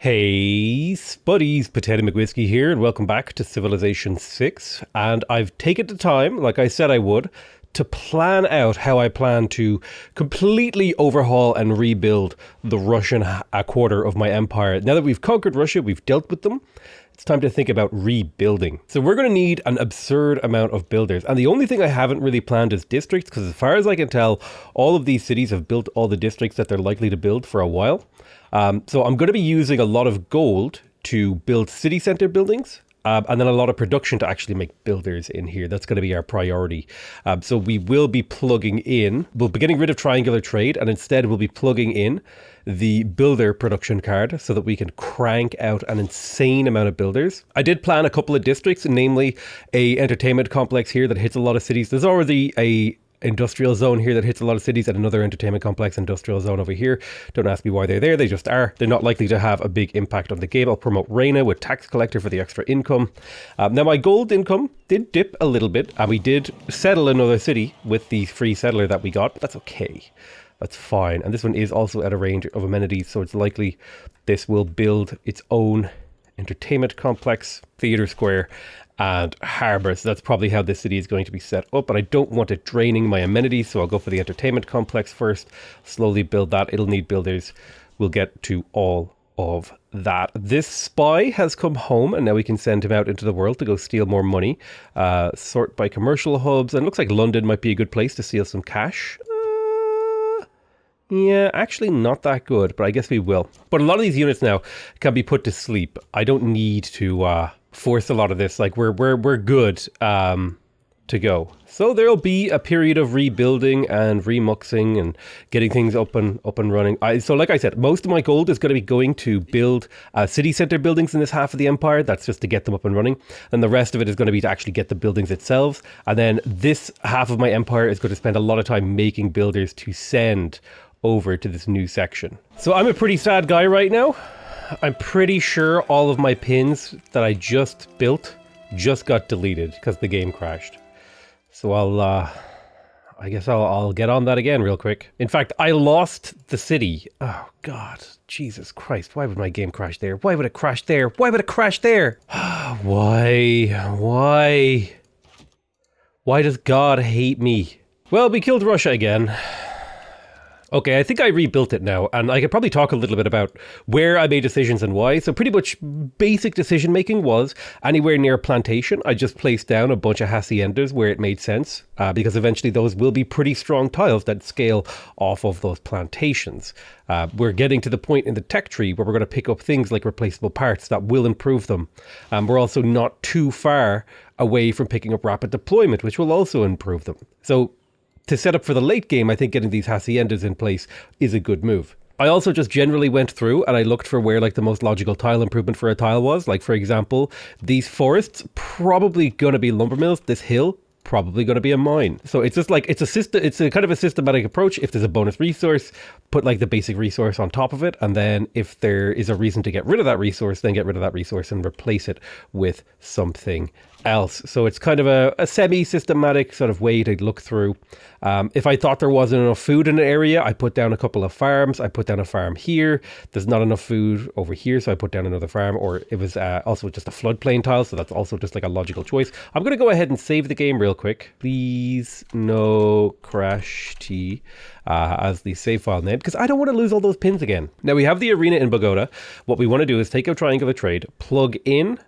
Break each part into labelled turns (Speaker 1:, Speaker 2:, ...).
Speaker 1: Hey, Spuddies, PotatoMcWhiskey here, and welcome back to Civilization 6. And I've taken the time, like I said I would, to plan out how I plan to completely overhaul and rebuild the Russian quarter of my empire. Now that we've conquered Russia, we've dealt with them, it's time to think about rebuilding. So we're going to need an absurd amount of builders. And the only thing I haven't really planned is districts, because as far as I can tell, all of these cities have built all the districts that they're likely to build for a while. So I'm going to be using a lot of gold to build city center buildings, and then a lot of production to actually make builders in here. That's going to be our priority. So we will be plugging in, we'll be getting rid of triangular trade, and instead we'll be plugging in the builder production card so that we can crank out an insane amount of builders. I did plan a couple of districts, namely a entertainment complex here that hits a lot of cities. There's already a industrial zone here that hits a lot of cities, and another entertainment complex industrial zone over here. Don't ask me why they're there, they just are. They're not likely to have a big impact on the game. I'll promote Reina with tax collector for the extra income. Now my gold income did dip a little bit, and we did settle another city with the free settler that we got, but that's okay. That's fine. And this one is also at a range of amenities, so it's likely this will build its own entertainment complex, theater square, and harbour. So that's probably how this city is going to be set up. And I don't want it draining my amenities, so I'll go for the entertainment complex first, slowly build that. It'll need builders. We'll get to all of that. This spy has come home, and now we can send him out into the world to go steal more money. Sort by commercial hubs, and it looks like London might be a good place to steal some cash. Yeah, actually not that good, but I guess we will. But a lot of these units now can be put to sleep. I don't need to force a lot of this. Like we're good to go. So there'll be a period of rebuilding and remuxing and getting things up and running. So like I said, most of my gold is going to be going to build city center buildings in this half of the empire. That's just to get them up and running. And the rest of it is going to be to actually get the buildings itself. And then this half of my empire is going to spend a lot of time making builders to send over to this new section. So I'm a pretty sad guy right now. I'm pretty sure all of my pins that I just built just got deleted because the game crashed. So I guess I'll get on that again real quick. In fact, I lost the city. Oh God, Jesus Christ. Why would my game crash there? Why would it crash there? Why would it crash there? Why does God hate me? Well, we killed Russia again. Okay, I think I rebuilt it now, and I could probably talk a little bit about where I made decisions and why. So pretty much basic decision making was anywhere near a plantation, I just placed down a bunch of haciendas where it made sense, because eventually those will be pretty strong tiles that scale off of those plantations. We're getting to the point in the tech tree where we're going to pick up things like replaceable parts that will improve them. We're also not too far away from picking up rapid deployment, which will also improve them. So to set up for the late game, I think getting these haciendas in place is a good move. I also just generally went through and I looked for where like the most logical tile improvement for a tile was. Like for example, these forests, probably going to be lumber mills. This hill, probably going to be a mine. So it's just like, it's a kind of a systematic approach. If there's a bonus resource, put like the basic resource on top of it. And then if there is a reason to get rid of that resource, then get rid of that resource and replace it with something else. So it's kind of a semi-systematic sort of way to look through. If I thought there wasn't enough food in an area, I put down a couple of farms. I put down a farm here. There's not enough food over here, so I put down another farm. Or it was also just a floodplain tile, so that's also just like a logical choice. I'm going to go ahead and save the game real quick. Please no crash T as the save file name, because I don't want to lose all those pins again. Now we have the arena in Bogota. What we want to do is take out triangular trade, plug in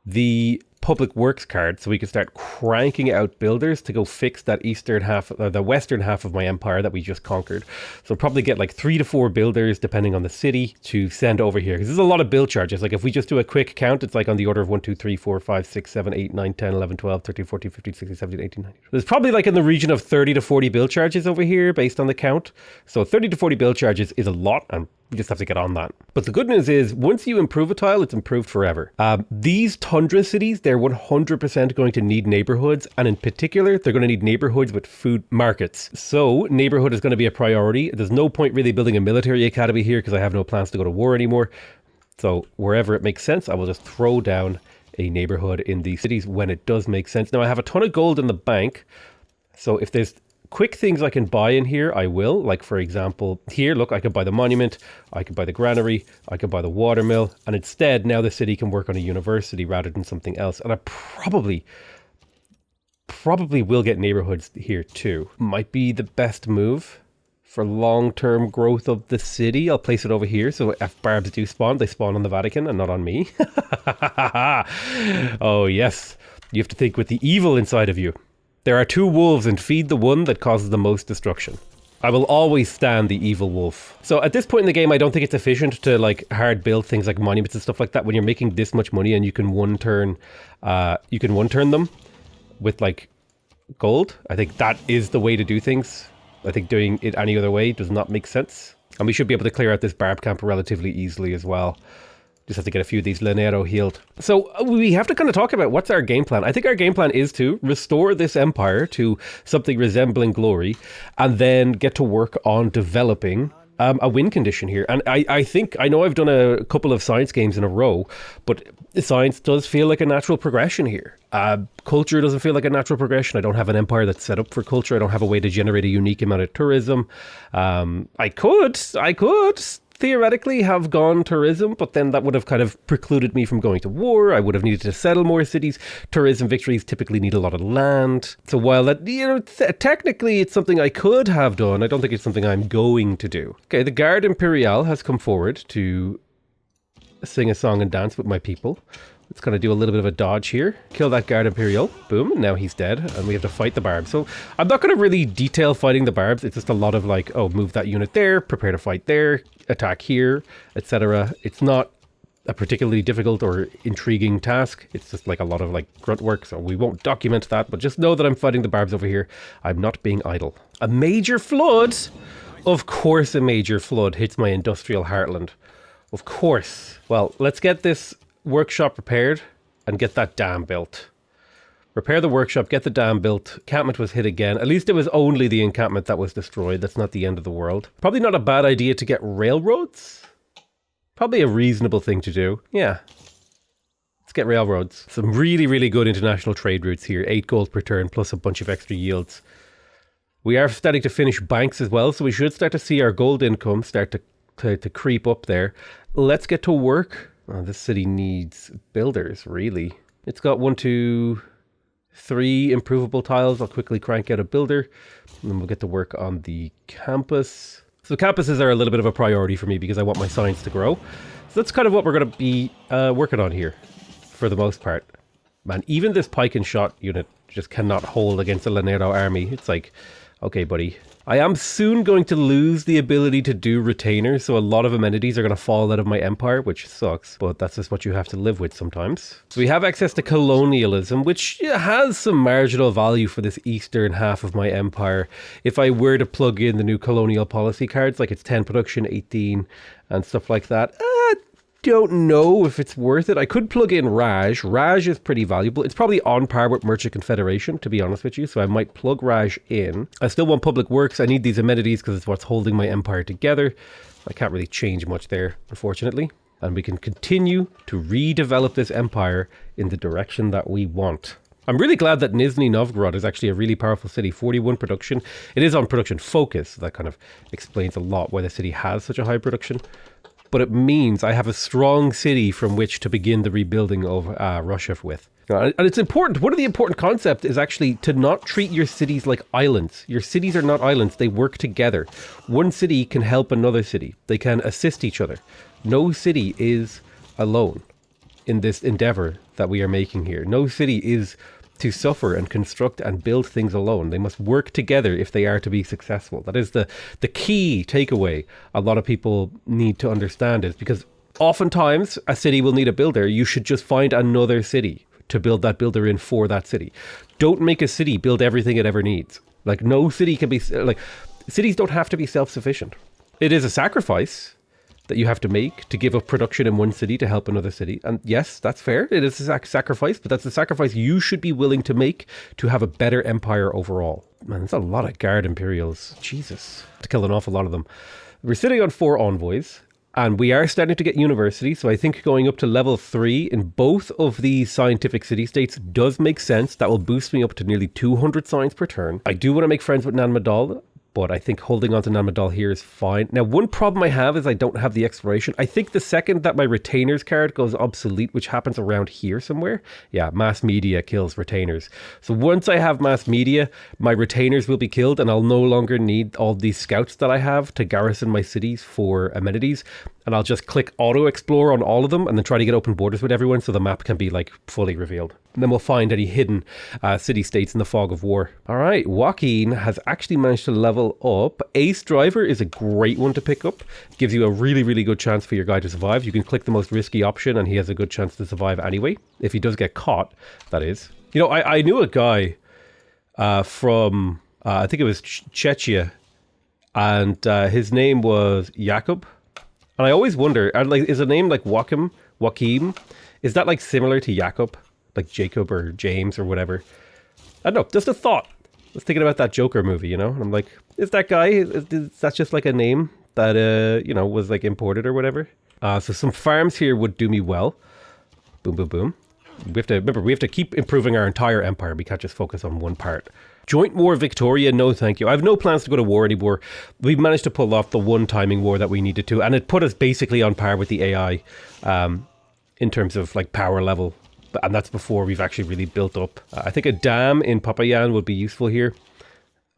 Speaker 1: the public works card so we can start cranking out builders to go fix that eastern half, the western half of my empire that we just conquered. So probably get like 3 to 4 builders depending on the city to send over here, because there's a lot of build charges. Like if we just do a quick count, it's like on the order of 1 2 3 4 5 6 7 8 9 10 11 12 13 14 15 16 17 18 19. There's probably like in the region of 30 to 40 build charges over here based on the count. So 30 to 40 build charges is a lot, and we just have to get on that. But the good news is, once you improve a tile, it's improved forever. These tundra cities, they're 100% going to need neighborhoods. And in particular, they're going to need neighborhoods with food markets. So neighborhood is going to be a priority. There's no point really building a military academy here because I have no plans to go to war anymore. So wherever it makes sense, I will just throw down a neighborhood in these cities when it does make sense. Now I have a ton of gold in the bank. So if there's quick things I can buy in here, I will. Like, for example, here, look, I could buy the monument, I could buy the granary, I could buy the watermill, and instead, now the city can work on a university rather than something else. And I probably will get neighborhoods here too. Might be the best move for long-term growth of the city. I'll place it over here, so if barbs do spawn, they spawn on the Vatican and not on me. Oh, yes. You have to think with the evil inside of you. There are two wolves, and feed the one that causes the most destruction. I will always stand the evil wolf. So at this point in the game, I don't think it's efficient to like hard build things like monuments and stuff like that when you're making this much money and you can one turn them with like gold. I think that is the way to do things. I think doing it any other way does not make sense. And we should be able to clear out this barb camp relatively easily as well. Just have to get a few of these Lanero healed. So we have to kind of talk about what's our game plan. I think our game plan is to restore this empire to something resembling glory and then get to work on developing a win condition here. And I know I've done a couple of science games in a row, but science does feel like a natural progression here. Culture doesn't feel like a natural progression. I don't have an empire that's set up for culture. I don't have a way to generate a unique amount of tourism. I could theoretically have gone tourism, but then that would have kind of precluded me from going to war. I would have needed to settle more cities. Tourism victories typically need a lot of land. So while that, technically it's something I could have done, I don't think it's something I'm going to do. Okay, the Guard Imperial has come forward to sing a song and dance with my people. Let's kind of do a little bit of a dodge here. Kill that Guard Imperial. Boom. Now he's dead. And we have to fight the barbs. So I'm not going to really detail fighting the barbs. It's just a lot of like, oh, move that unit there, prepare to fight there, attack here, etc. It's not a particularly difficult or intriguing task. It's just like a lot of like grunt work. So we won't document that. But just know that I'm fighting the barbs over here. I'm not being idle. A major flood? Of course a major flood hits my industrial heartland. Of course. Well, let's get this workshop repaired and get that dam built. Repair the workshop, get the dam built. Encampment was hit again. At least it was only the encampment that was destroyed. That's not the end of the world. Probably not a bad idea to get railroads. Probably a reasonable thing to do. Yeah. Let's get railroads. Some really, really good international trade routes here. 8 gold per turn plus a bunch of extra yields. We are starting to finish banks as well, so we should start to see our gold income start to creep up there. Let's get to work. Oh, this city needs builders, really. It's got 1, 2, 3 improvable tiles. I'll quickly crank out a builder. And then we'll get to work on the campus. So campuses are a little bit of a priority for me because I want my science to grow. So that's kind of what we're going to be working on here for the most part. Man, even this pike and shot unit just cannot hold against a Lanero army. It's like, okay, buddy. I am soon going to lose the ability to do retainers, so a lot of amenities are going to fall out of my empire, which sucks, but that's just what you have to live with sometimes. So we have access to colonialism, which has some marginal value for this eastern half of my empire. If I were to plug in the new colonial policy cards, like it's 10 production, 18, and stuff like that, don't know if it's worth it. I could plug in Raj. Raj is pretty valuable. It's probably on par with Merchant Confederation, to be honest with you, so I might plug Raj in. I still want public works. I need these amenities because it's what's holding my empire together. I can't really change much there, unfortunately. And we can continue to redevelop this empire in the direction that we want. I'm really glad that Nizhny Novgorod is actually a really powerful city. 41 production. It is on production focus. So that kind of explains a lot why the city has such a high production. But it means I have a strong city from which to begin the rebuilding of Russia with. And it's important. One of the important concepts is actually to not treat your cities like islands. Your cities are not islands. They work together. One city can help another city. They can assist each other. No city is alone in this endeavor that we are making here. No city is to suffer and construct and build things alone. They must work together if they are to be successful. That is the key takeaway a lot of people need to understand, is because oftentimes a city will need a builder. You should just find another city to build that builder in for that city. Don't make a city build everything it ever needs. Like, no city can be, like, cities don't have to be self-sufficient. It is a sacrifice that you have to make to give up production in one city to help another city. And yes, that's fair. It is a sacrifice, but that's a sacrifice you should be willing to make to have a better empire overall. Man, there's a lot of Guard Imperials. Jesus. To kill an awful lot of them. We're sitting on 4 envoys. And we are starting to get universities, so I think going up to level 3 in both of these scientific city-states does make sense. That will boost me up to nearly 200 science per turn. I do want to make friends with Nan Madol, but I think holding on to Nan Madol here is fine. Now, one problem I have is I don't have the exploration. I think the second that my retainers card goes obsolete, which happens around here somewhere, yeah, mass media kills retainers. So once I have mass media, my retainers will be killed and I'll no longer need all these scouts that I have to garrison my cities for amenities. And I'll just click auto explore on all of them and then try to get open borders with everyone so the map can be like fully revealed. And then we'll find any hidden city-states in the fog of war. All right, Joaquin has actually managed to level up. Ace Driver is a great one to pick up. Gives you a really, really good chance for your guy to survive. You can click the most risky option and he has a good chance to survive anyway. If he does get caught, that is. You know, I knew a guy from, I think it was Czechia, and his name was Jakub. And I always wonder, like, is a name like Joachim, is that like similar to Jakob? Like Jacob or James or whatever? I don't know, just a thought. I was thinking about that Joker movie, you know? And I'm like, is that guy, is that just like a name that, you know, was like imported or whatever? So some farms here would do me well. Boom, boom, boom. We have to, remember, we have to keep improving our entire empire. We can't just focus on one part. Joint War Victoria, no thank you. I have no plans to go to war anymore. We managed to pull off the one timing war that we needed to, and it put us basically on par with the AI in terms of like power level. And that's before we've actually really built up. I think a dam in Papayan would be useful here.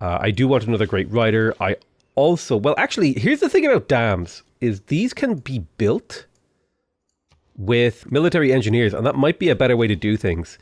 Speaker 1: I do want another great rider. I also, well, actually, here's the thing about dams, is these can be built with military engineers, and that might be a better way to do things.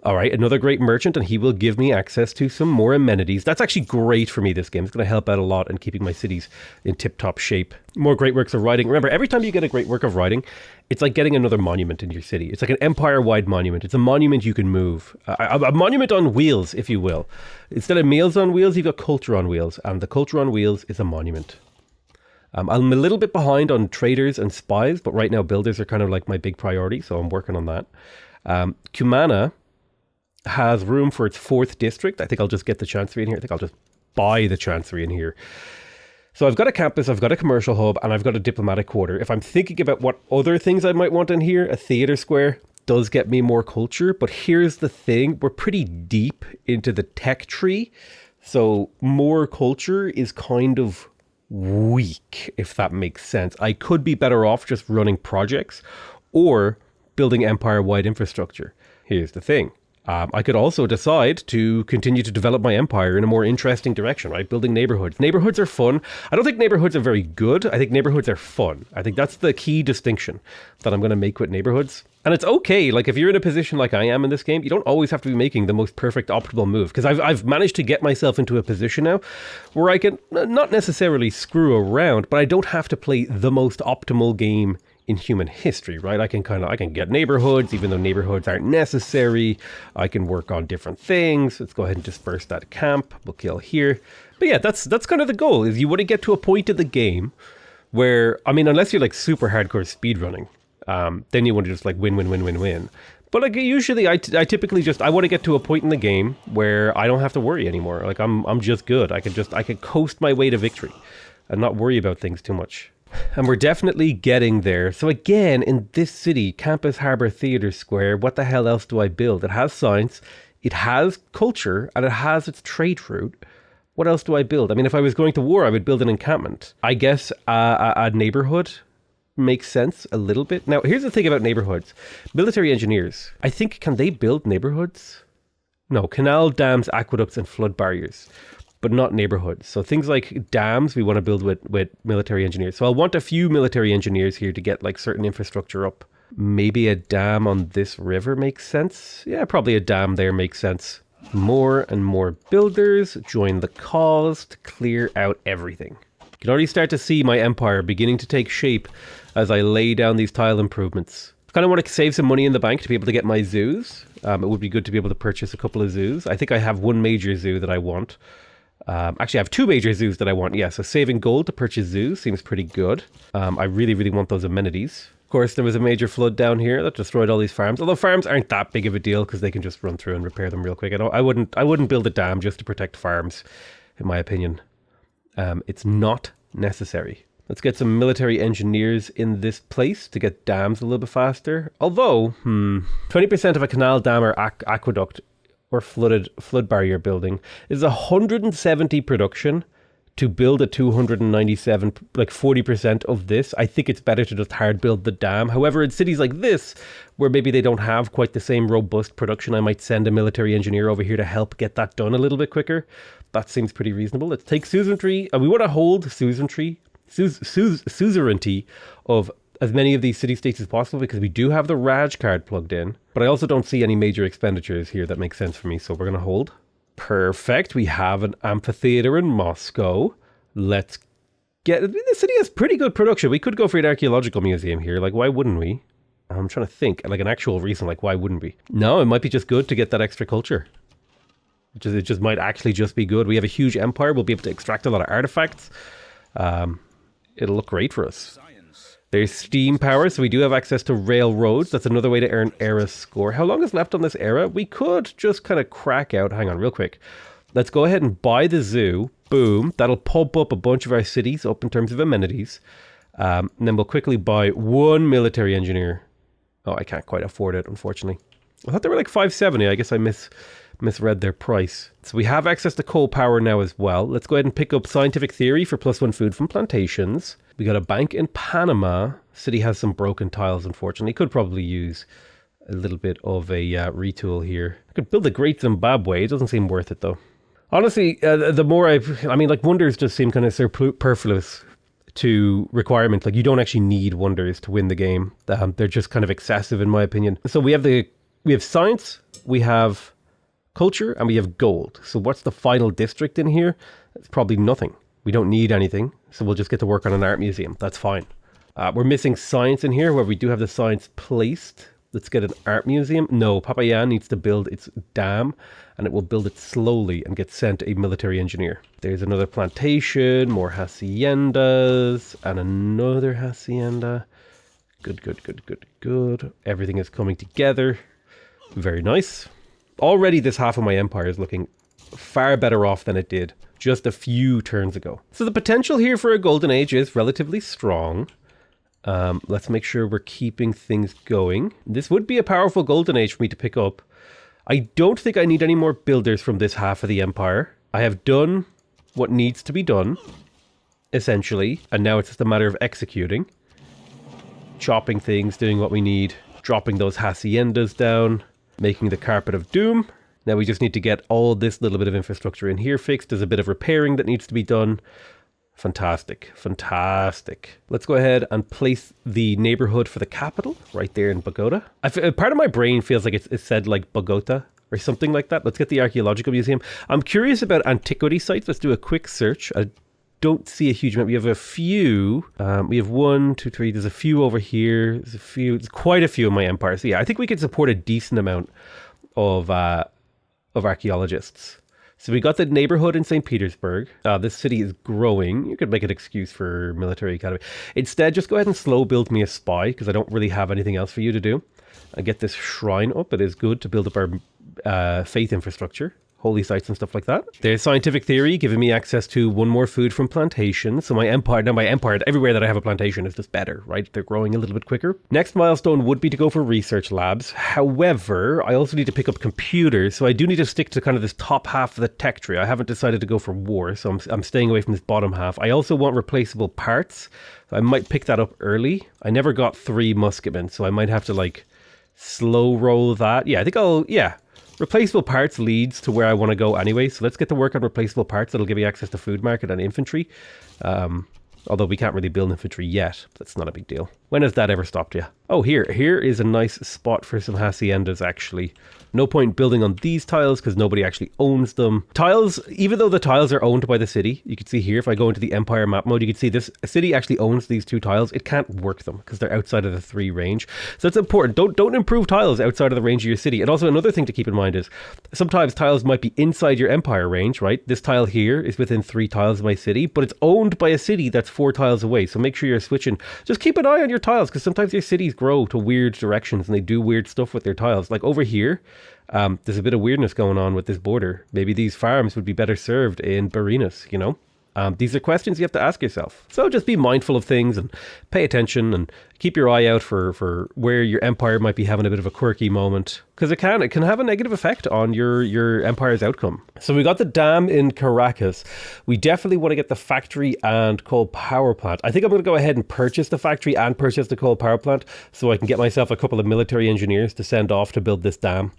Speaker 1: All right, another great merchant, and he will give me access to some more amenities. That's actually great for me, this game. It's going to help out a lot in keeping my cities in tip-top shape. More great works of writing. Remember, every time you get a great work of writing, it's like getting another monument in your city. It's like an empire-wide monument. It's a monument you can move. A monument on wheels, if you will. Instead of meals on wheels, you've got culture on wheels, and the culture on wheels is a monument. I'm a little bit behind on traders and spies, but right now builders are kind of like my big priority, so I'm working on that. Cumana has room for its 4th district. I think I'll just get the chancery in here. I think I'll just buy the chancery in here. So I've got a campus, I've got a commercial hub, and I've got a diplomatic quarter. If I'm thinking about what other things I might want in here, a theater square does get me more culture. But here's the thing, we're pretty deep into the tech tree. So more culture is kind of weak, if that makes sense. I could be better off just running projects or building empire-wide infrastructure. Here's the thing. I could also decide to continue to develop my empire in a more interesting direction, right? Building neighborhoods. Neighborhoods are fun. I don't think neighborhoods are very good. I think neighborhoods are fun. I think that's the key distinction that I'm going to make with neighborhoods. And it's okay. Like if you're in a position like I am in this game, you don't always have to be making the most perfect optimal move. Because I've managed to get myself into a position now where I can not necessarily screw around, but I don't have to play the most optimal game in human history, right? I can get neighborhoods, even though neighborhoods aren't necessary. I can work on different things. Let's go ahead and disperse that camp. We'll kill here. But yeah, that's kind of the goal, is you want to get to a point in the game where, I mean, unless you're like super hardcore speedrunning, then you want to just like win. But like usually I typically just, I want to get to a point in the game where I don't have to worry anymore. Like I'm just good. I can coast my way to victory and not worry about things too much. And we're definitely getting there. So again, in this city, Campus Harbour Theatre Square, what the hell else do I build? It has science, it has culture, and it has its trade route. What else do I build? I mean, if I was going to war, I would build an encampment. I guess a neighbourhood makes sense a little bit. Now, here's the thing about neighbourhoods. Military engineers, I think, can they build neighbourhoods? No, canal, dams, aqueducts, and flood barriers, but not neighborhoods. So things like dams, we want to build with military engineers. So I'll want a few military engineers here to get like certain infrastructure up. Maybe a dam on this river makes sense. Yeah, probably a dam there makes sense. More and more builders join the cause to clear out everything. You can already start to see my empire beginning to take shape as I lay down these tile improvements. I kind of want to save some money in the bank to be able to get my zoos. It would be good to be able to purchase a couple of zoos. I think I have one major zoo that I want. Actually, I have 2 major zoos that I want. Yeah, so saving gold to purchase zoos seems pretty good. I really, really want those amenities. Of course, there was a major flood down here that destroyed all these farms. Although farms aren't that big of a deal because they can just run through and repair them real quick. I wouldn't build a dam just to protect farms, in my opinion. It's not necessary. Let's get some military engineers in this place to get dams a little bit faster. Although, 20% of a canal, dam, or aqueduct or flood barrier building is 170 production to build a 297, like 40% of this. I think it's better to just hard build the dam. However, in cities like this, where maybe they don't have quite the same robust production, I might send a military engineer over here to help get that done a little bit quicker. That seems pretty reasonable. Let's take suzerainty, and we want to hold suzerainty of as many of these city-states as possible, because we do have the Raj card plugged in, but I also don't see any major expenditures here that make sense for me, so we're going to hold. Perfect. We have an amphitheater in Moscow. Let's get... The city has pretty good production. We could go for an archaeological museum here. Like, why wouldn't we? I'm trying to think. Like, an actual reason. Like, why wouldn't we? No, it might be just good to get that extra culture. It just might actually just be good. We have a huge empire. We'll be able to extract a lot of artifacts. It'll look great for us. There's steam power, so we do have access to railroads. That's another way to earn era score. How long is left on this era? We could just kind of crack out. Hang on, real quick. Let's go ahead and buy the zoo. Boom. That'll pump up a bunch of our cities up in terms of amenities. And then we'll quickly buy one military engineer. Oh, I can't quite afford it, unfortunately. I thought they were like 570. I guess I misread their price. So we have access to coal power now as well. Let's go ahead and pick up scientific theory for +1 food from plantations. We got a bank in Panama. City has some broken tiles, unfortunately. Could probably use a little bit of a retool here. I could build a great Zimbabwe. It doesn't seem worth it though. Honestly, the more I mean, like, wonders just seem kind of superfluous to requirements. Like, you don't actually need wonders to win the game. They're just kind of excessive in my opinion. So we have science, we have culture, and we have gold. So what's the final district in here? It's probably nothing. We don't need anything, so we'll just get to work on an art museum. That's fine. We're missing science in here, where we do have the science placed. Let's get an art museum. No, Papayan needs to build its dam, and it will build it slowly and get sent a military engineer. There's another plantation, more haciendas, and another hacienda. Good. Everything is coming together. Very nice. Already this half of my empire is looking far better off than it did just a few turns ago. So the potential here for a golden age is relatively strong. Let's make sure we're keeping things going. This would be a powerful golden age for me to pick up. I don't think I need any more builders from this half of the empire. I have done what needs to be done, essentially, and now it's just a matter of executing. Chopping things, doing what we need, dropping those haciendas down, making the carpet of doom. Now we just need to get all this little bit of infrastructure in here fixed. There's a bit of repairing that needs to be done. Fantastic. Let's go ahead and place the neighborhood for the capital right there in Bogota. Part of my brain feels like it's said like Bogota or something like that. Let's get the archaeological museum. I'm curious about antiquity sites. Let's do a quick search. I don't see a huge amount. We have a few. We have 1, 2, 3. There's a few over here. There's quite a few in my empire. So yeah, I think we could support a decent amount of archaeologists. So we got the neighborhood in St. Petersburg. This city is growing. You could make an excuse for military academy. Instead, just go ahead and slow build me a spy, because I don't really have anything else for you to do. And get this shrine up. It is good to build up our faith infrastructure. Holy sites and stuff like that. There's scientific theory giving me access to 1 more food from plantations. So my empire, everywhere that I have a plantation is just better, right? They're growing a little bit quicker. Next milestone would be to go for research labs. However, I also need to pick up computers. So I do need to stick to kind of this top half of the tech tree. I haven't decided to go for war, so I'm staying away from this bottom half. I also want replaceable parts. I might pick that up early. I never got 3 musketmen, so I might have to like slow roll that. Yeah, I think replaceable parts leads to where I want to go anyway, so let's get to work on replaceable parts. That'll give me access to food market and infantry. Although we can't really build infantry yet. That's not a big deal. When has that ever stopped you? Oh, here is a nice spot for some haciendas, actually. No point building on these tiles because nobody actually owns them. Tiles, even though the tiles are owned by the city, you can see here, if I go into the Empire map mode, you can see this city actually owns these 2 tiles. It can't work them because they're outside of the 3 range. So it's important. Don't improve tiles outside of the range of your city. And also another thing to keep in mind is sometimes tiles might be inside your Empire range, right? This tile here is within 3 tiles of my city, but it's owned by a city that's 4 tiles away. So make sure you're switching. Just keep an eye on your tiles because sometimes your cities grow to weird directions and they do weird stuff with their tiles. Like over here, there's a bit of weirdness going on with this border. Maybe these farms would be better served in Barinas, you know? These are questions you have to ask yourself. So just be mindful of things and pay attention and keep your eye out for where your empire might be having a bit of a quirky moment, because it can have a negative effect on your empire's outcome. So we got the dam in Caracas. We definitely want to get the factory and coal power plant. I think I'm going to go ahead and purchase the factory and purchase the coal power plant so I can get myself a couple of military engineers to send off to build this dam.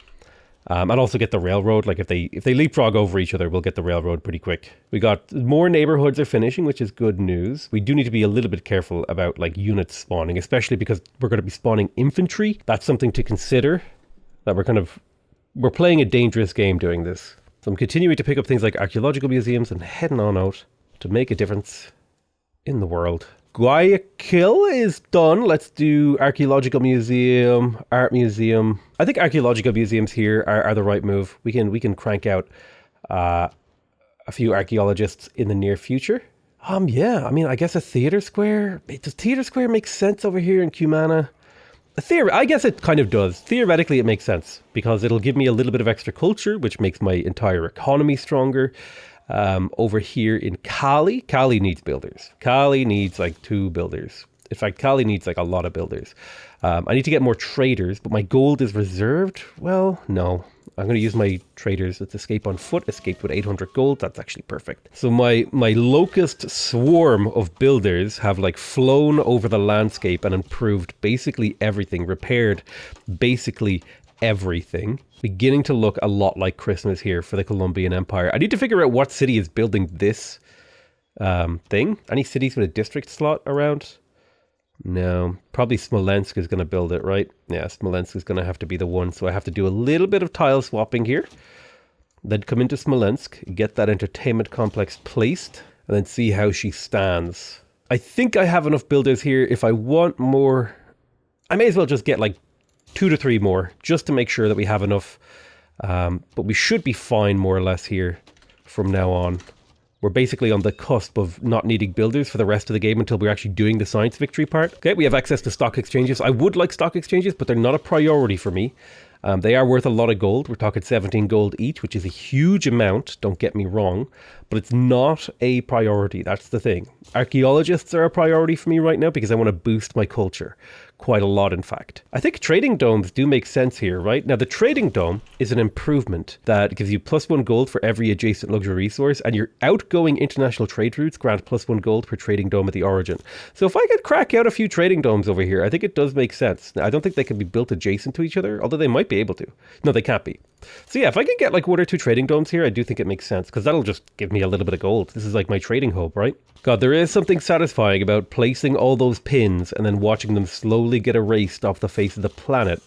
Speaker 1: And also get the railroad. Like if they leapfrog over each other, we'll get the railroad pretty quick. We got more neighborhoods are finishing, which is good news. We do need to be a little bit careful about like units spawning, especially because we're going to be spawning infantry. That's something to consider, that we're playing a dangerous game doing this. So I'm continuing to pick up things like archaeological museums and heading on out to make a difference in the world. Guayaquil is done. Let's do archaeological museum, art museum. I think archaeological museums here are the right move. We can crank out a few archaeologists in the near future. Yeah, I mean, I guess a theater square. Does theater square make sense over here in Cumana? I guess it kind of does. Theoretically, it makes sense because it'll give me a little bit of extra culture, which makes my entire economy stronger. Over here in Cali needs builders. Cali needs like 2 builders. In fact, Cali needs like a lot of builders. I need to get more traders, but my gold is reserved. Well, no. I'm going to use my traders. Let's escape on foot. Escaped with 800 gold. That's actually perfect. So my locust swarm of builders have like flown over the landscape and improved basically everything. Repaired basically everything. Beginning to look a lot like Christmas here for the Colombian Empire. I need to figure out what city is building this thing. Any cities with a district slot around? No, probably Smolensk is going to build it, right? Yeah, Smolensk is going to have to be the one. So I have to do a little bit of tile swapping here. Then come into Smolensk, get that entertainment complex placed, and then see how she stands. I think I have enough builders here. If I want more, I may as well just get like 2 to 3 more just to make sure that we have enough. But we should be fine more or less here from now on. We're basically on the cusp of not needing builders for the rest of the game until we're actually doing the science victory part. Okay, we have access to stock exchanges. I would like stock exchanges, but they're not a priority for me. They are worth a lot of gold. We're talking 17 gold each, which is a huge amount, don't get me wrong, but it's not a priority. That's the thing. Archaeologists are a priority for me right now because I want to boost my culture. Quite a lot, in fact. I think trading domes do make sense here, right? Now, the trading dome is an improvement that gives you +1 gold for every adjacent luxury resource, and your outgoing international trade routes grant +1 gold per trading dome at the origin. So if I could crack out a few trading domes over here, I think it does make sense. Now, I don't think they can be built adjacent to each other, although they might be able to. No, they can't be. So yeah, if I could get like 1 or 2 trading domes here, I do think it makes sense, because that'll just give me a little bit of gold. This is like my trading hub, right? God, there is something satisfying about placing all those pins and then watching them slowly get erased off the face of the planet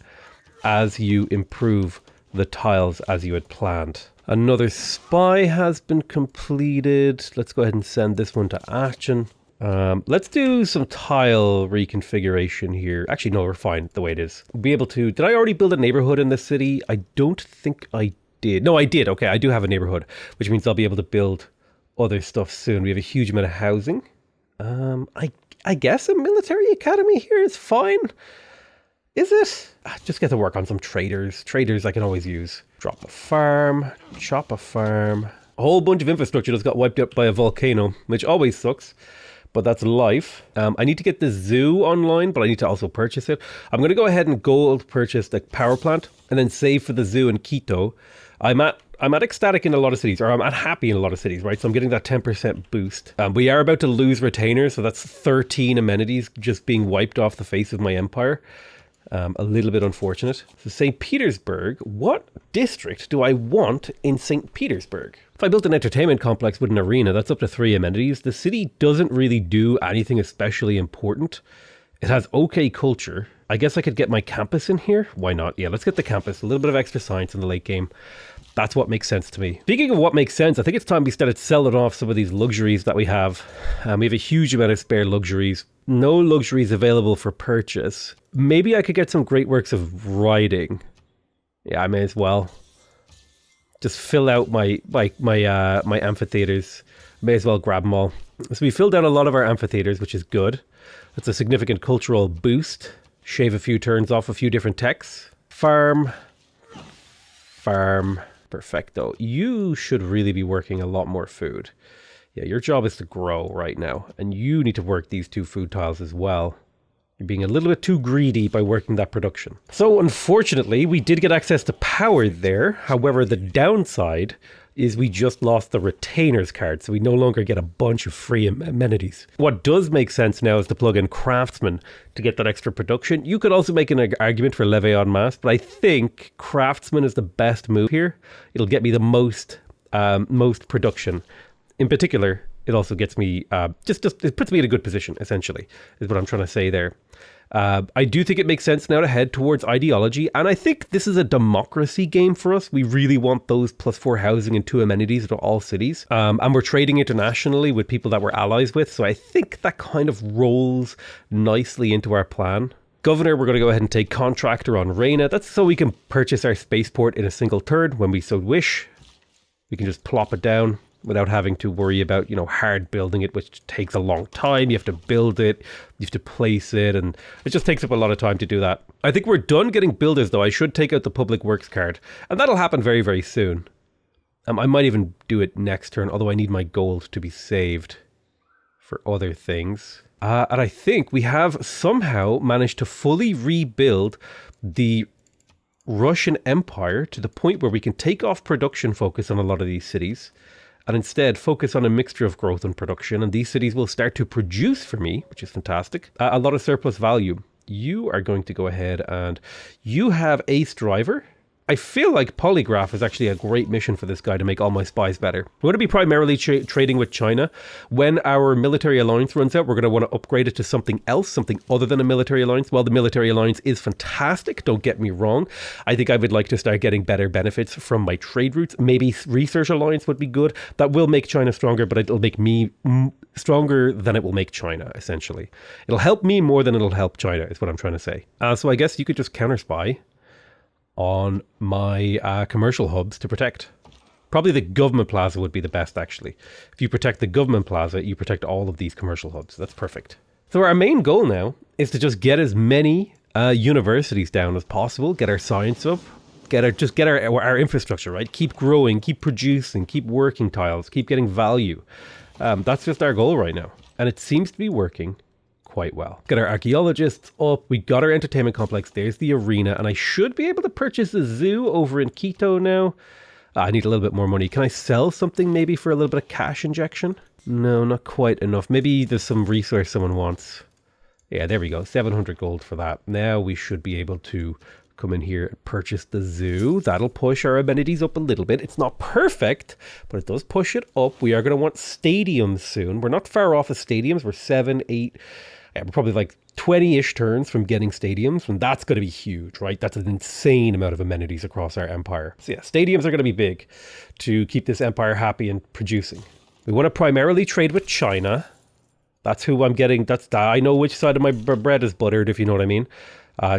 Speaker 1: as you improve the tiles as you had planned. Another spy has been completed. Let's go ahead and send this one to Aachen. Let's do some tile reconfiguration here. Actually, no, we're fine the way it is. We'll be able to... Did I already build a neighborhood in this city? I don't think I did. No, I did. Okay, I do have a neighborhood, which means I'll be able to build other stuff soon. We have a huge amount of housing. I guess a military academy here is fine. Is it? Just get to work on some traders. Traders I can always use. Drop a farm, chop a farm. A whole bunch of infrastructure just got wiped out by a volcano, which always sucks. But that's life. I need to get the zoo online, but I need to also purchase it. I'm going to go ahead and gold purchase the power plant and then save for the zoo in Quito. I'm at ecstatic in a lot of cities, or I'm at happy in a lot of cities, right? So I'm getting that 10% boost. We are about to lose retainers, so that's 13 amenities just being wiped off the face of my empire. A little bit unfortunate. So St. Petersburg, what district do I want in St. Petersburg? If I built an entertainment complex with an arena, that's up to 3 amenities. The city doesn't really do anything especially important. It has okay culture. I guess I could get my campus in here. Why not? Yeah, let's get the campus. A little bit of extra science in the late game. That's what makes sense to me. Speaking of what makes sense, I think it's time we started selling off some of these luxuries that we have. We have a huge amount of spare luxuries. No luxuries available for purchase. Maybe I could get some great works of writing. Yeah, I may as well. Just fill out my amphitheaters. May as well grab them all. So we filled out a lot of our amphitheaters, which is good. That's a significant cultural boost. Shave a few turns off a few different techs. Farm. Perfecto. You should really be working a lot more food. Yeah, your job is to grow right now, and you need to work these 2 food tiles as well. You're being a little bit too greedy by working that production. So unfortunately, we did get access to power there. However, the downside is we just lost the retainers card, so we no longer get a bunch of free amenities. What does make sense now is to plug in craftsman to get that extra production. You could also make an argument for levée en masse, but I think craftsman is the best move here. It'll get me the most production. In particular, it also gets me, it puts me in a good position, essentially, is what I'm trying to say there. I do think it makes sense now to head towards ideology, and I think this is a democracy game for us. We really want those +4 housing and 2 amenities to all cities. And we're trading internationally with people that we're allies with, so I think that kind of rolls nicely into our plan. Governor, we're going to go ahead and take contractor on Reina. That's so we can purchase our spaceport in a single turn when we so wish. We can just plop it down without having to worry about, hard building it, which takes a long time. You have to build it, you have to place it, and it just takes up a lot of time to do that. I think we're done getting builders, though. I should take out the public works card, and that'll happen very, very soon. I might even do it next turn, although I need my gold to be saved for other things. And I think we have somehow managed to fully rebuild the Russian Empire to the point where we can take off production focus on a lot of these cities and instead focus on a mixture of growth and production. And these cities will start to produce for me, which is fantastic, a lot of surplus value. You are going to go ahead and you have Ace Driver. I feel like Polygraph is actually a great mission for this guy to make all my spies better. We're going to be primarily trading with China. When our military alliance runs out, we're going to want to upgrade it to something else, something other than a military alliance. While the military alliance is fantastic, don't get me wrong, I think I would like to start getting better benefits from my trade routes. Maybe research alliance would be good. That will make China stronger, but it'll make me stronger than it will make China, essentially. It'll help me more than it'll help China, is what I'm trying to say. So I guess you could just counter spy on my commercial hubs to protect. Probably the government plaza would be the best, actually. If you protect the government plaza, you protect all of these commercial hubs. That's perfect. So our main goal now is to just get as many universities down as possible, get our science up, get our infrastructure, right? Keep growing, keep producing, keep working tiles, keep getting value. That's just our goal right now. And it seems to be working quite well. Got our archaeologists up. We got our entertainment complex. There's the arena. And I should be able to purchase a zoo over in Quito now. I need a little bit more money. Can I sell something maybe for a little bit of cash injection? No, not quite enough. Maybe there's some resource someone wants. Yeah, there we go. 700 gold for that. Now we should be able to come in here and purchase the zoo. That'll push our amenities up a little bit. It's not perfect, but it does push it up. We are going to want stadiums soon. We're not far off of stadiums. We're 7, 8... we're probably like 20-ish turns from getting stadiums, and that's going to be huge, right? That's an insane amount of amenities across our empire. So yeah, stadiums are going to be big to keep this empire happy and producing. We want to primarily trade with China. That's who I'm getting. I know which side of my bread is buttered, if you know what I mean.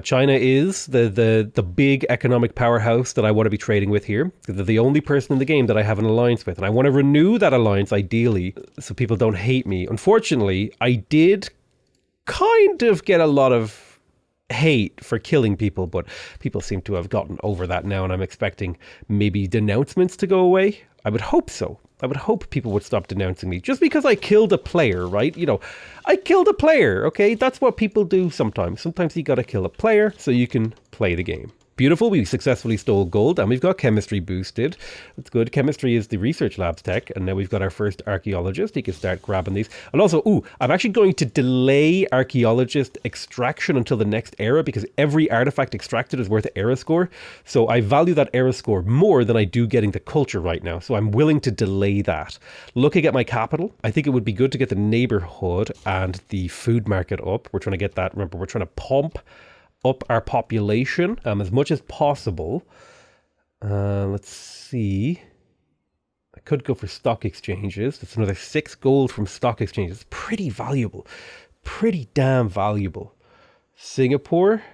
Speaker 1: China is the big economic powerhouse that I want to be trading with here. They're the only person in the game that I have an alliance with, and I want to renew that alliance ideally so people don't hate me. Unfortunately, I did kind of get a lot of hate for killing people, but people seem to have gotten over that now, and I'm expecting maybe denouncements to go away. I would hope so. I would hope people would stop denouncing me just because I killed a player, right? I killed a player, okay? That's what people do sometimes. Sometimes you gotta kill a player so you can play the game. Beautiful, we successfully stole gold, and we've got chemistry boosted. That's good. Chemistry is the research labs tech, and now we've got our first archaeologist. He can start grabbing these. And also, I'm actually going to delay archaeologist extraction until the next era, because every artifact extracted is worth an era score. So I value that era score more than I do getting the culture right now. So I'm willing to delay that. Looking at my capital, I think it would be good to get the neighborhood and the food market up. We're trying to get that. Remember, we're trying to pump up our population as much as possible. Let's see. I could go for stock exchanges. That's another 6 gold from stock exchanges. Pretty valuable. Pretty damn valuable. Singapore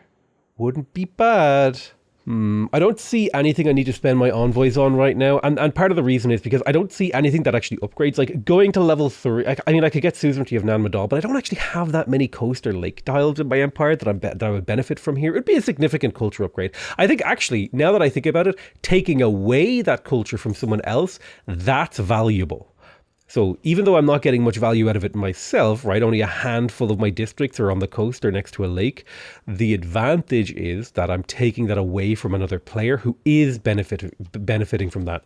Speaker 1: wouldn't be bad. I don't see anything I need to spend my envoys on right now. And part of the reason is because I don't see anything that actually upgrades. Like going to level 3, I could get suzerainty of Nan Madol, but I don't actually have that many coast or lake tiles in my empire that I would benefit from here. It would be a significant culture upgrade. I think actually, now that I think about it, taking away that culture from someone else, that's valuable. So even though I'm not getting much value out of it myself, right, only a handful of my districts are on the coast or next to a lake, the advantage is that I'm taking that away from another player who is benefiting from that.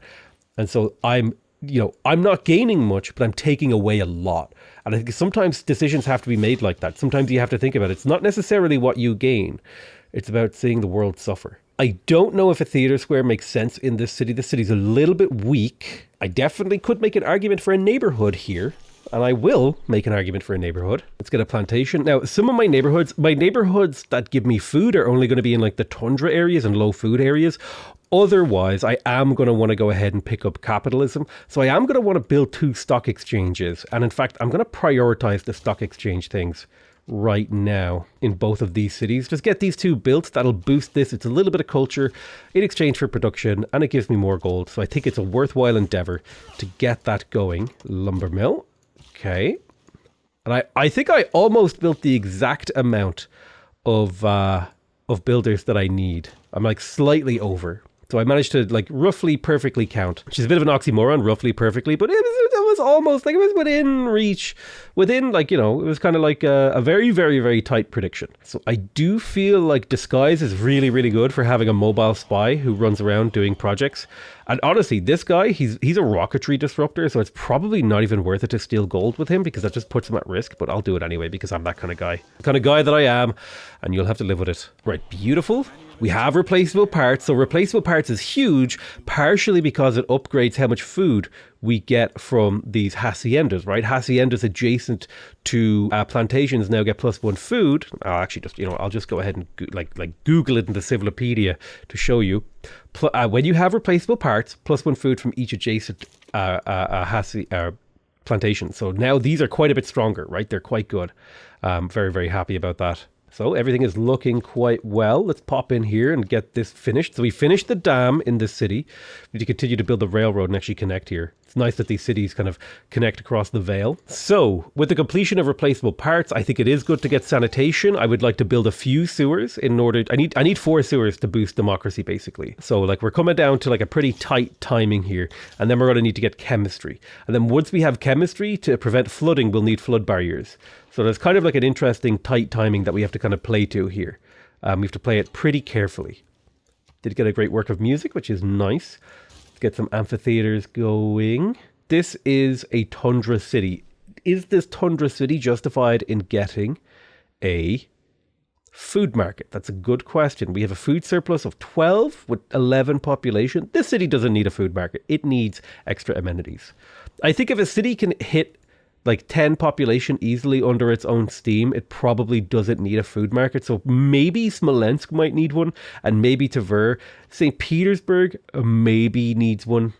Speaker 1: And so I'm not gaining much, but I'm taking away a lot. And I think sometimes decisions have to be made like that. Sometimes you have to think about it. It's not necessarily what you gain. It's about seeing the world suffer. I don't know if a theater square makes sense in this city. This city's a little bit weak. I definitely could make an argument for a neighborhood here. And I will make an argument for a neighborhood. Let's get a plantation. Now, some of my neighborhoods that give me food are only going to be in like the tundra areas and low food areas. Otherwise, I am going to want to go ahead and pick up capitalism. So I am going to want to build 2 stock exchanges. And in fact, I'm going to prioritize the stock exchange things right now in both of these cities. Just get these 2 built. That'll boost this. It's a little bit of culture in exchange for production, and it gives me more gold. So I think it's a worthwhile endeavor to get that going. Lumber mill. Okay. And I think I almost built the exact amount of builders that I need. I'm like slightly over. So I managed to like roughly perfectly count, which is a bit of an oxymoron, roughly perfectly, but it was almost like it was within reach, it was kind of like a very, very, very tight prediction. So I do feel like disguise is really, really good for having a mobile spy who runs around doing projects. And honestly, this guy, he's a rocketry disruptor, so it's probably not even worth it to steal gold with him because that just puts him at risk, but I'll do it anyway because I'm that kind of guy. The kind of guy that I am, and you'll have to live with it. Right, beautiful. We have replaceable parts, so replaceable parts is huge, partially because it upgrades how much food we get from these haciendas, right? Haciendas adjacent to plantations now get +1 food. I'll actually just, I'll just go ahead and Google it in the Civilopedia to show you. When you have replaceable parts, +1 food from each adjacent plantation. So now these are quite a bit stronger, right? They're quite good. Very, very happy about that. So everything is looking quite well. Let's pop in here and get this finished. So we finished the dam in this city. We need to continue to build the railroad and actually connect here. It's nice that these cities kind of connect across the Vale. So with the completion of replaceable parts, I think it is good to get sanitation. I would like to build a few sewers in order... I need 4 sewers to boost democracy, basically. So like we're coming down to like a pretty tight timing here. And then we're going to need to get chemistry. And then once we have chemistry, to prevent flooding, we'll need flood barriers. So there's kind of like an interesting tight timing that we have to kind of play to here. We have to play it pretty carefully. Did get a great work of music, which is nice. Let's get some amphitheaters going. This is a tundra city. Is this tundra city justified in getting a food market? That's a good question. We have a food surplus of 12 with 11 population. This city doesn't need a food market. It needs extra amenities. I think if a city can hit like 10 population easily under its own steam, it probably doesn't need a food market. So maybe Smolensk might need one, and maybe Tver. St. Petersburg maybe needs one.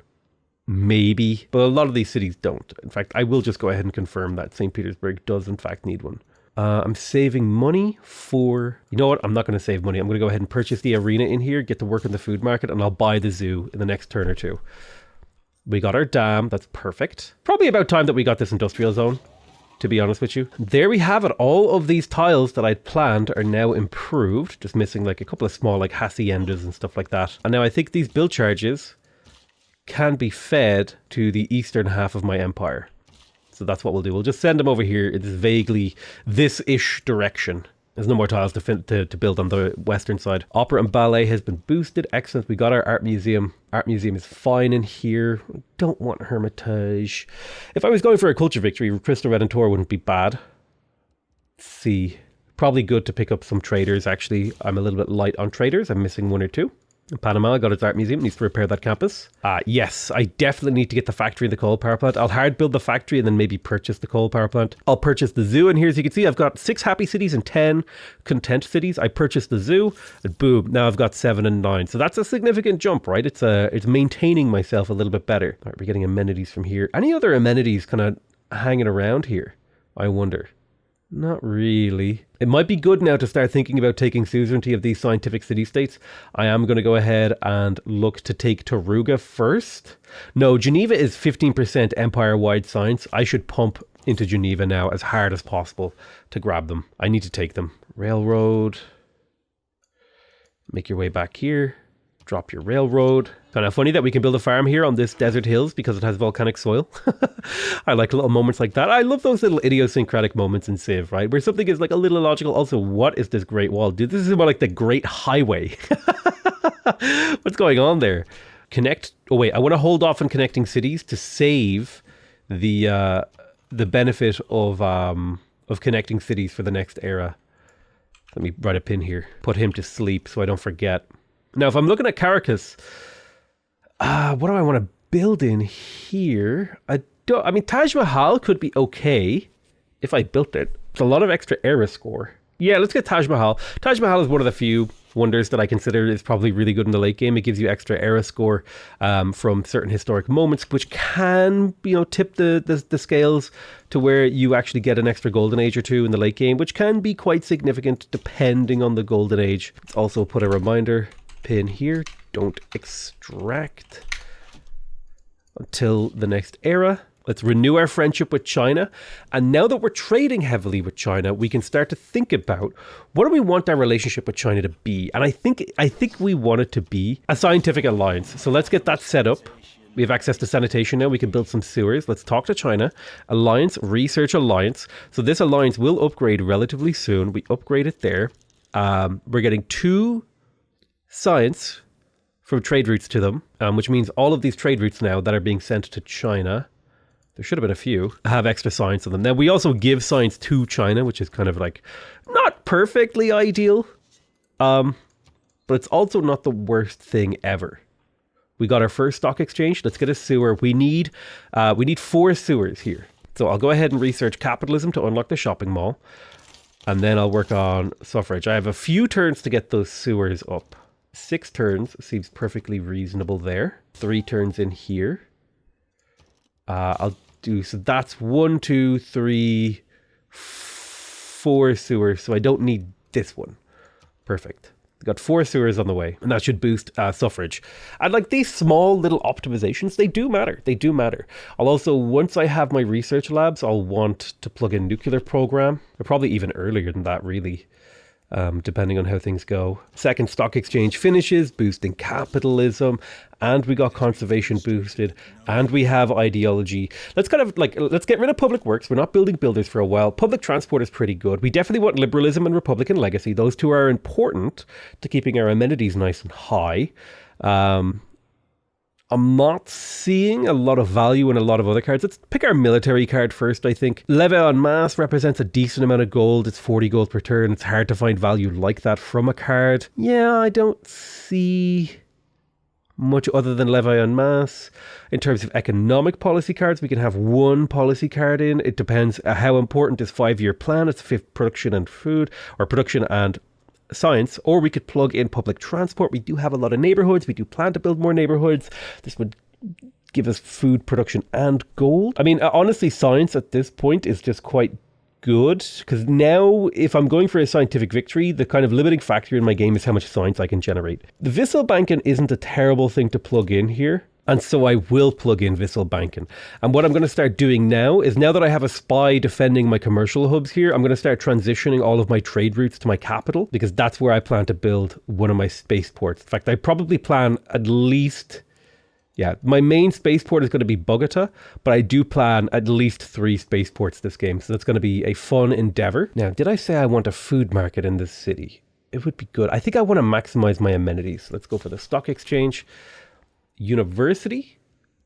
Speaker 1: Maybe. But a lot of these cities don't. In fact, I will just go ahead and confirm that St. Petersburg does in fact need one. I'm saving money for... You know what? I'm not going to save money. I'm going to go ahead and purchase the arena in here, get to work in the food market, and I'll buy the zoo in the next turn or two. We got our dam. That's perfect. Probably about time that we got this industrial zone, to be honest with you. There we have it. All of these tiles that I'd planned are now improved. Just missing like a couple of small like haciendas and stuff like that. And now I think these build charges can be fed to the eastern half of my empire. So that's what we'll do. We'll just send them over here in this vaguely this-ish direction. There's no more tiles to build on the western side. Opera and ballet has been boosted. Excellent. We got our art museum. Art museum is fine in here. We don't want Hermitage. If I was going for a culture victory, Crystal Redentor wouldn't be bad. Let's see. Probably good to pick up some traders, actually. I'm a little bit light on traders. I'm missing 1 or 2. In Panama, got its art museum, needs to repair that campus. Yes, I definitely need to get the factory and the coal power plant. I'll hard build the factory and then maybe purchase the coal power plant. I'll purchase the zoo, and here, as you can see, I've got 6 happy cities and 10 content cities. I purchased the zoo, and boom, now I've got 7 and 9. So that's a significant jump, right? It's maintaining myself a little bit better. All right, we're getting amenities from here. Any other amenities kind of hanging around here? I wonder. Not really. It might be good now to start thinking about taking suzerainty of these scientific city-states. I am going to go ahead and look to take Taruga first. No, Geneva is 15% empire-wide science. I should pump into Geneva now as hard as possible to grab them. I need to take them. Railroad. Make your way back here. Drop your railroad. Kind of funny that we can build a farm here on this desert hills because it has volcanic soil. I like little moments like that. I love those little idiosyncratic moments in Civ, right? Where something is like a little illogical. Also, what is this Great Wall? Dude, this is more like the Great Highway. What's going on there? Connect. Oh wait, I want to hold off on connecting cities to save the benefit of connecting cities for the next era. Let me write a pin here. Put him to sleep so I don't forget. Now, if I'm looking at Caracas, what do I want to build in here? I mean, Taj Mahal could be okay if I built it. It's a lot of extra era score. Yeah, let's get Taj Mahal. Taj Mahal is one of the few wonders that I consider is probably really good in the late game. It gives you extra era score from certain historic moments, which can, tip the scales to where you actually get an extra golden age or two in the late game, which can be quite significant depending on the golden age. Let's also put a reminder pin here. Don't extract until the next era. Let's renew our friendship with China. And now that we're trading heavily with China, we can start to think about what do we want our relationship with China to be? And I think we want it to be a scientific alliance. So let's get that set up. We have access to sanitation now. We can build some sewers. Let's talk to China. Alliance, research alliance. So this alliance will upgrade relatively soon. We upgrade it there. We're getting 2 science from trade routes to them, which means all of these trade routes now that are being sent to China, there should have been a few, have extra science on them. Now, we also give science to China, which is kind of like not perfectly ideal, but it's also not the worst thing ever. We got our first stock exchange. Let's get a sewer. We need 4 sewers here. So I'll go ahead and research capitalism to unlock the shopping mall, and then I'll work on suffrage. I have a few turns to get those sewers up. 6 turns seems perfectly reasonable there. 3 turns in here. I'll do, so that's 1, 2, 3, 4 sewers. So I don't need this one. Perfect. Got 4 sewers on the way, and that should boost suffrage. And like these small little optimizations, they do matter. They do matter. I'll also, once I have my research labs, I'll want to plug in nuclear program, or probably even earlier than that, really. Depending on how things go. Second stock exchange finishes, boosting capitalism, and we got conservation boosted, and we have ideology. Let's get rid of public works. We're not building builders for a while. Public transport is pretty good. We definitely want liberalism and Republican legacy. Those two are important to keeping our amenities nice and high. I'm not seeing a lot of value in a lot of other cards. Let's pick our military card first, I think. Levy en masse represents a decent amount of gold. It's 40 gold per turn. It's hard to find value like that from a card. Yeah, I don't see much other than levy en masse. In terms of economic policy cards, we can have 1 policy card in. It depends how important this 5-year plan. It's 5th production and food, or production and science, or we could plug in public transport. We do have a lot of neighborhoods. We do plan to build more neighborhoods. This would give us food production and gold. I mean, honestly, science at this point is just quite good, because now if I'm going for a scientific victory, the kind of limiting factor in my game is how much science I can generate. The Wisselbanken isn't a terrible thing to plug in here, and so I will plug in Wisselbanken. And what I'm going to start doing now is, now that I have a spy defending my commercial hubs here, I'm going to start transitioning all of my trade routes to my capital, because that's where I plan to build one of my spaceports. In fact, I probably plan at least, my main spaceport is going to be Bogota, but I do plan at least 3 spaceports this game. So that's going to be a fun endeavor. Now, did I say I want a food market in this city? It would be good. I think I want to maximize my amenities. Let's go for the stock exchange. University,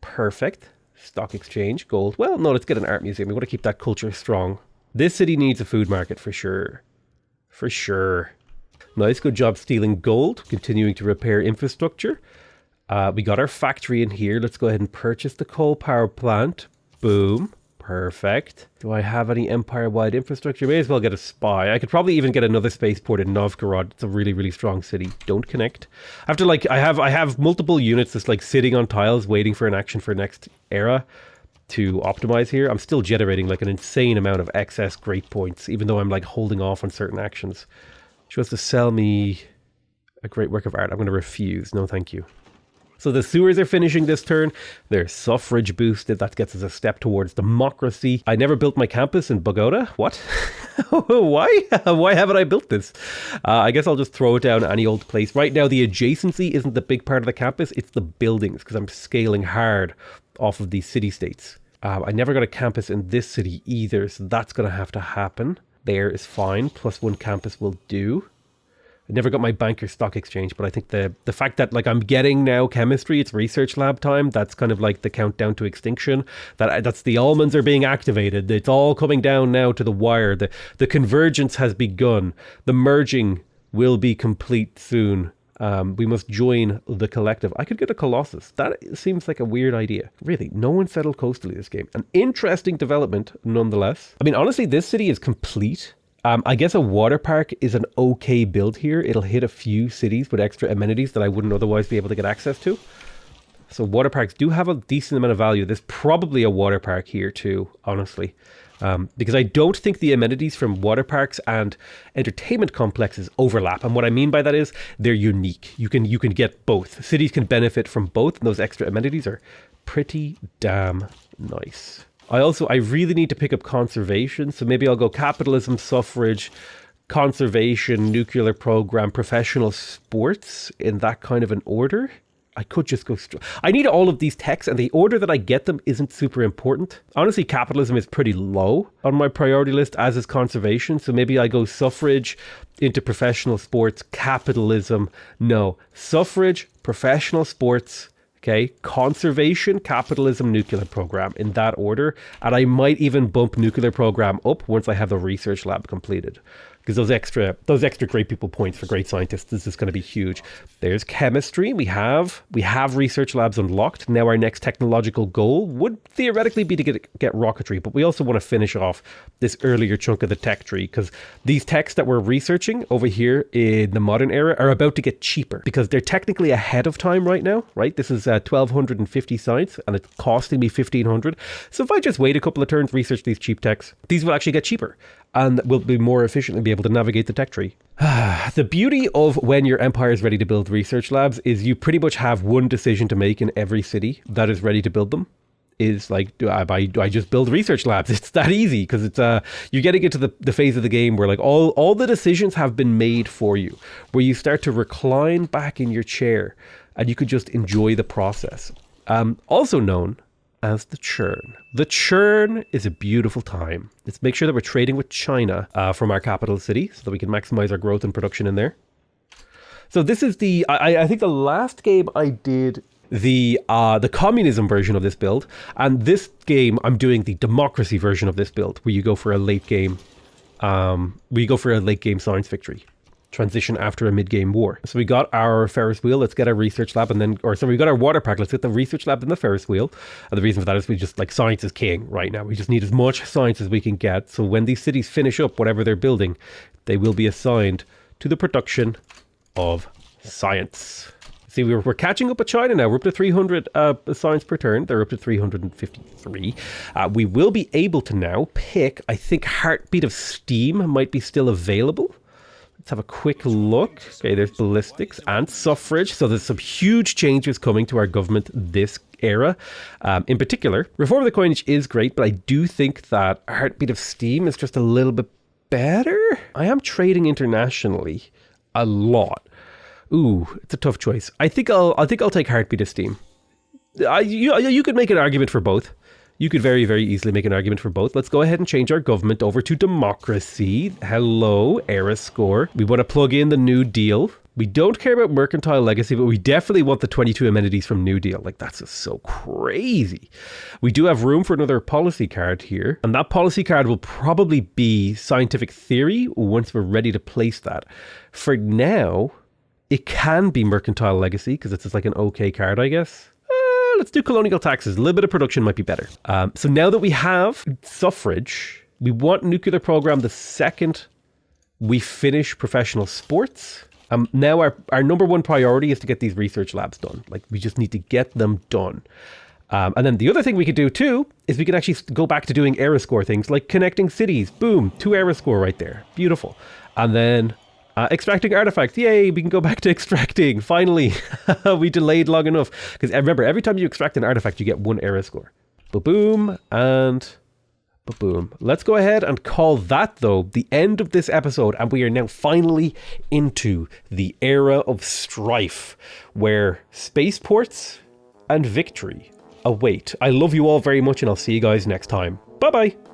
Speaker 1: perfect. Stock exchange, gold. Well, no, let's get an art museum. We want to keep that culture strong. This city needs a food market for sure. For sure. Nice, good job stealing gold. Continuing to repair infrastructure. We got our factory in here. Let's go ahead and purchase the coal power plant. Boom. Perfect. Do I have any empire-wide infrastructure? May as well get a spy. I could probably even get another spaceport in Novgorod. It's a really, really strong city. Don't connect. After I have multiple units just sitting on tiles waiting for an action for next era to optimize here. I'm still generating an insane amount of excess great points, even though I'm holding off on certain actions. She wants to sell me a great work of art. I'm going to refuse. No, thank you. So the sewers are finishing this turn. They're suffrage boosted. That gets us a step towards democracy. I never built my campus in Bogota. What? Why? Why haven't I built this? I guess I'll just throw it down any old place. Right now, the adjacency isn't the big part of the campus. It's the buildings, because I'm scaling hard off of these city-states. I never got a campus in this city either, so that's going to have to happen. There is fine. +1 campus will do. I never got my banker stock exchange, but I think the fact that like I'm getting now chemistry, it's research lab time, that's kind of like the countdown to extinction. That's the almonds are being activated. It's all coming down now to the wire. The convergence has begun. The merging will be complete soon. We must join the collective. I could get a Colossus. That seems like a weird idea. Really, no one settled coastally this game. An interesting development nonetheless. I mean, honestly, this city is complete. I guess a water park is an okay build here. It'll hit a few cities with extra amenities that I wouldn't otherwise be able to get access to. So water parks do have a decent amount of value. There's probably a water park here too, honestly. Because I don't think the amenities from water parks and entertainment complexes overlap. And what I mean by that is they're unique. You can get both. Cities can benefit from both, and those extra amenities are pretty damn nice. I really need to pick up conservation, so maybe I'll go capitalism, suffrage, conservation, nuclear program, professional sports in that kind of an order. I could just go I need all of these techs, and the order that I get them isn't super important. Honestly, capitalism is pretty low on my priority list, as is conservation. So maybe I go suffrage into professional sports, capitalism. No, suffrage, professional sports, okay, conservation, capitalism, nuclear program in that order. And I might even bump nuclear program up once I have the research lab completed. Because those extra great people points for great scientists, this is going to be huge. There's chemistry. We have research labs unlocked. Now our next technological goal would theoretically be to get rocketry, but we also want to finish off this earlier chunk of the tech tree, because these techs that we're researching over here in the modern era are about to get cheaper, because they're technically ahead of time right now, right? This is 1250 science, and it's costing me 1500. So if I just wait a couple of turns, research these cheap techs, these will actually get cheaper, and will be more efficiently be able to navigate the tech tree. The beauty of when your empire is ready to build research labs is you pretty much have one decision to make in every city that is ready to build them. Is like, do I just build research labs? It's that easy, because it's you're getting into the phase of the game where like all the decisions have been made for you, where you start to recline back in your chair and you could just enjoy the process. Also known as the churn. The churn is a beautiful time. Let's make sure that we're trading with China from our capital city so that we can maximize our growth and production in there. So this is I think the last game I did the communism version of this build, and this game I'm doing the democracy version of this build, where you go for a late game science victory. Transition after a mid-game war. So we got our Ferris wheel. Let's get our research lab, we got our water park. Let's get the research lab and the Ferris wheel. And the reason for that is we just like science is king right now. We just need as much science as we can get. So when these cities finish up whatever they're building, they will be assigned to the production of science. See, we're catching up with China now. We're up to 300 science per turn. They're up to 353. We will be able to now pick, I think Heartbeat of Steam might be still available. Let's have a quick look. Okay, there's ballistics and suffrage. So there's some huge changes coming to our government this era. In particular, reform of the coinage is great, but I do think that Heartbeat of Steam is just a little bit better. I am trading internationally a lot. Ooh, it's a tough choice. I think I'll take Heartbeat of Steam. You could make an argument for both. You could very, very easily make an argument for both. Let's go ahead and change our government over to democracy. Hello, era score. We want to plug in the New Deal. We don't care about mercantile legacy, but we definitely want the 22 amenities from New Deal. Like, that's just so crazy. We do have room for another policy card here. And that policy card will probably be scientific theory once we're ready to place that. For now, it can be mercantile legacy because it's just like an okay card, I guess. Let's do colonial taxes. A little bit of production might be better. So now that we have suffrage, we want nuclear program the second we finish professional sports. Now our number one priority is to get these research labs done. Like, we just need to get them done. And then the other thing we could do too is we can actually go back to doing era score things like connecting cities. Boom, 2 era score right there. Beautiful. And then Extracting artifacts. Yay, we can go back to extracting. Finally. We delayed long enough. Because remember, every time you extract an artifact, you get 1 era score. Ba-boom and ba-boom. Let's go ahead and call that, though, the end of this episode. And we are now finally into the era of strife, where spaceports and victory await. I love you all very much, and I'll see you guys next time. Bye-bye.